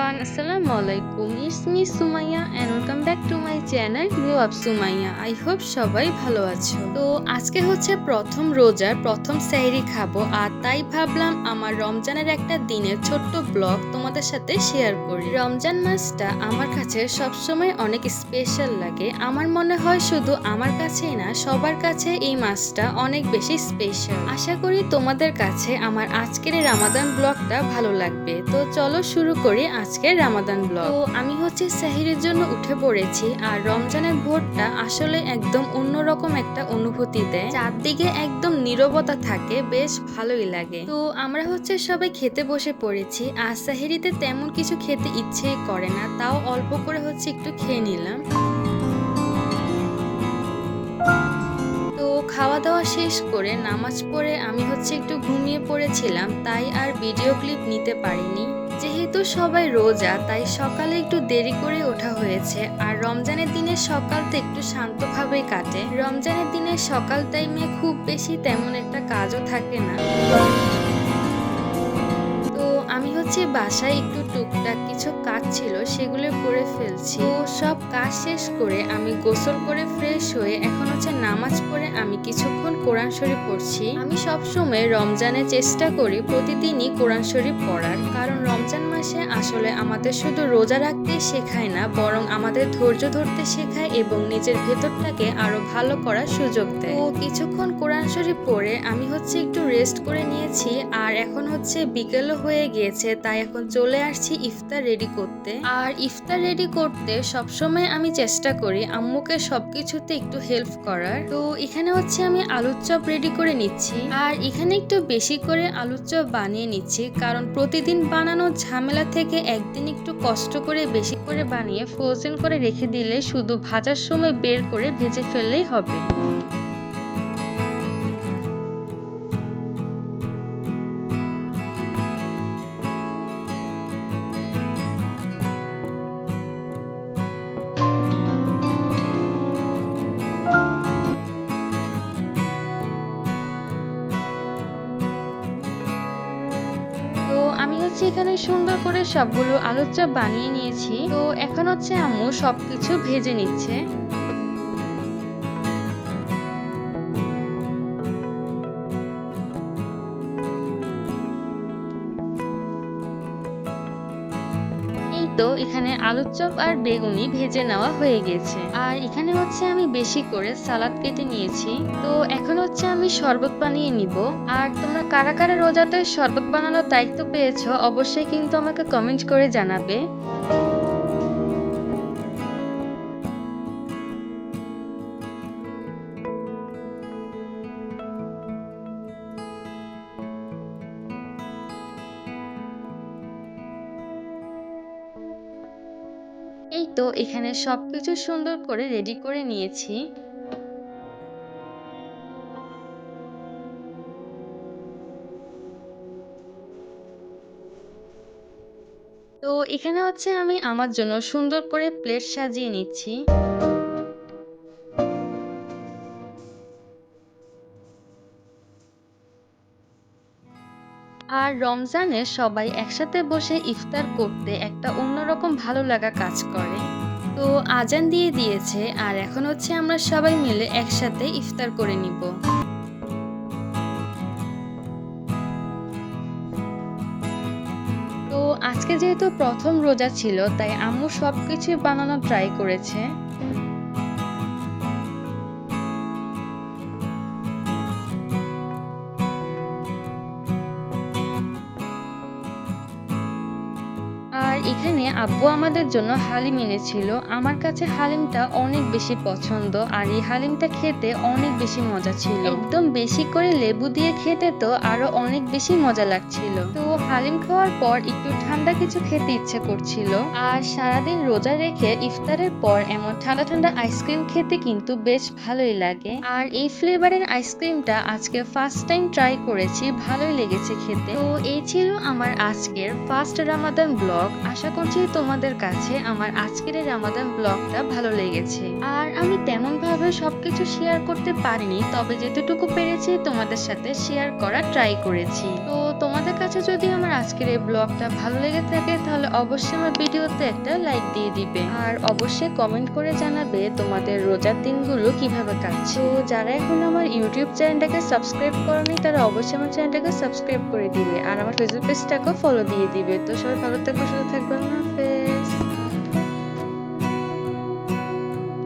everyone, Assalamualaikum. It's me Sumaya and welcome back to my channel Glow Up Sumaya. I hope সবাই ভালো আছো। তো আজকে হচ্ছে প্রথম রোজার প্রথম সেহরি খাবো আর তাই ভাবলাম আমার রমজানের একটা দিনের ছোট্ট ব্লগ তোমাদের সাথে শেয়ার করি। রমজান মাসটা আমার কাছে সবসময় অনেক স্পেশাল লাগে। আমার মনে হয় শুধু আমার কাছেই না, সবার কাছে এই মাসটা অনেক বেশি স্পেশাল। আশা করি তোমাদের কাছে আমার আজকের এই রামাদান ব্লগটা ভালো লাগবে। তো চলো শুরু করি আজকের রামাদান ব্লগ। তো আমি হচ্ছে সেহরির জন্য উঠে পড়েছি আর রমজানের ভোরটা আসলে একদম অন্যরকম একটা অনুভূতি দেয়। চারদিকে একদম নীরবতা থাকে, বেশ ভালোই লাগে। তো আমরা হচ্ছে সবাই খেতে বসে পড়েছি আর সেহরিতে তেমন কিছু খেতে ইচ্ছেই করে না, তাও অল্প করে হচ্ছে একটু খেয়ে নিলাম। তো খাওয়া দাওয়া শেষ করে নামাজ পড়ে আমি হচ্ছে একটু ঘুমিয়ে পড়েছিলাম, তাই আর ভিডিও ক্লিপ নিতে পারিনি। যেহেতু সবাই রোজা তাই সকালে একটু দেরি করে ওঠা হয়েছে আর রমজানের দিনের সকালটা একটু শান্তভাবে কাটে। রমজানের দিনের সকাল টাইমে খুব বেশি তেমন একটা কাজও থাকে না। তো আমি হচ্ছে বাসায় একটু টুকটাক কিছু কাজ ছিল, সেগুলো করে ফেলছি। তো সব কাজ শেষ করে আমি গোসল করে ফ্রেশ হয়ে এখন হচ্ছে নামাজ পড়ে আমি কিছুক্ষণ কোরআন শরীফ পড়ছি। আমি সবসময় রমজানে চেষ্টা করি প্রতিদিনই কোরআন শরীফ পড়ার, কারণ রমজান মাসে আসলে আমাদের শুধু রোজা রাখতে শেখায় না, বরং আমাদের ধৈর্য ধরতে শেখায় এবং নিজের ভেতরটাকে আরো ভালো করার সুযোগ দেয়। তো কিছুক্ষণ কোরআন শরীফ পড়ে আমি হচ্ছে একটু রেস্ট করে নিয়েছি আর এখন হচ্ছে বিকেলও হয়ে গিয়েছে, তাই এখন চলে আসছি ইফতার রেডি করতে। আর ইফতার রেডি করতে সবসময় আমি চেষ্টা করি আম্মুকে সবকিছুতে একটু হেল্প করার। তো এখানে হচ্ছে আমি আলুর চপ রেডি করে নিচ্ছি আর এখানে একটু বেশি করে আলুর চপ বানিয়ে নিচ্ছি, কারণ প্রতিদিন বানানো ঝামেলা থেকে একদিন একটু কষ্ট করে বেশি করে বানিয়ে ফ্রোজেন করে রেখে দিলে শুধু ভাজার সময় বের করে ভেজে ফেললেই হবে। তো আমি হচ্ছে এখানে সুন্দর করে সবগুলো আলুর চপ বানিয়ে নিয়েছি। তো এখন হচ্ছে আম্মু সবকিছু ভেজে নিচ্ছে। এই তো এখানে আলুর চপ আর বেগুনি ভেজে নেওয়া হয়ে গেছে আর এখানে হচ্ছে আমি বেশি করে সালাদ কেটে নিয়েছি। তো এখন হচ্ছে আমি শরবত বানিয়ে নিব। আর তোমরা কারা কারা রোজাতে শরবত বানানোর দায়িত্ব পেয়েছো অবশ্যই কিন্তু আমাকে কমেন্ট করে জানাবে। এই তো এখানে সবকিছু সুন্দর করে রেডি করে নিয়েছি। তো এখানে হচ্ছে আমি আমার জন্য সুন্দর করে প্লেট সাজিয়ে নিচ্ছি। আর রমজানে সবাই একসাথে বসে ইফতার করতে একটা অন্যরকম ভালো লাগা কাজ করে। তো আজান দিয়ে দিয়েছে আর এখন হচ্ছে আমরা সবাই মিলে একসাথে ইফতার করে নিব। তো আজকে যেহেতু প্রথম রোজা ছিল তাই আম্মু সবকিছু বানানো ট্রাই করেছে। আর এখানে আব্বু আমাদের জন্য হালিম এনেছিল। আমার কাছে হালিমটা অনেক বেশি পছন্দ আর এই হালিমটা খেতে অনেক বেশি মজা ছিল। একদম বেশি করে লেবু দিয়ে খেতে তো আরো অনেক বেশি মজা লাগছিল। তো হালিম খাওয়ার পর একটু ঠান্ডা কিছু খেতে ইচ্ছে করছিল। আর সারাদিন রোজা রেখে ইফতারের পর এমন ঠান্ডা ঠান্ডা আইসক্রিম খেতে কিন্তু বেশ ভালোই লাগে। আর এই ফ্লেভারের আইসক্রিমটা আজকে ফার্স্ট টাইম ট্রাই করেছি, ভালোই লেগেছে খেতে। তো এই ছিল আমার আজকের ফার্স্ট রামাদান ব্লগ। আশা করছি যে তোমাদের কাছে আমার আজকের এই রামাদান ব্লগটা ভালো লেগেছে। আর আমি তেমন ভাবে সবকিছু শেয়ার করতে পারিনি, তবে যেতটুকু পেরেছি তোমাদের সাথে শেয়ার করা ট্রাই করেছি। তো তোমাদের কাছে যদি আমার আজকের এই ব্লগটা ভালো লেগে থাকে তাহলে অবশ্যই আমার ভিডিওতে একটা লাইক দিয়ে দিবে, আর অবশ্যই কমেন্ট করে জানাবে তোমাদের রোজার দিনগুলো কিভাবে কাটছে। তো যারা এখন আমার ইউটিউব চ্যানেলটাকে সাবস্ক্রাইব করেনি তারা অবশ্যই আমার চ্যানেলটাকে সাবস্ক্রাইব করে দিবে, আর আমার ফেসবুক পেজটাকেও ফলো দিয়ে দিবে। তো সবাই ভালো থাকবে, সুস্থ থাকবেন, আল্লাহ হাফেজ।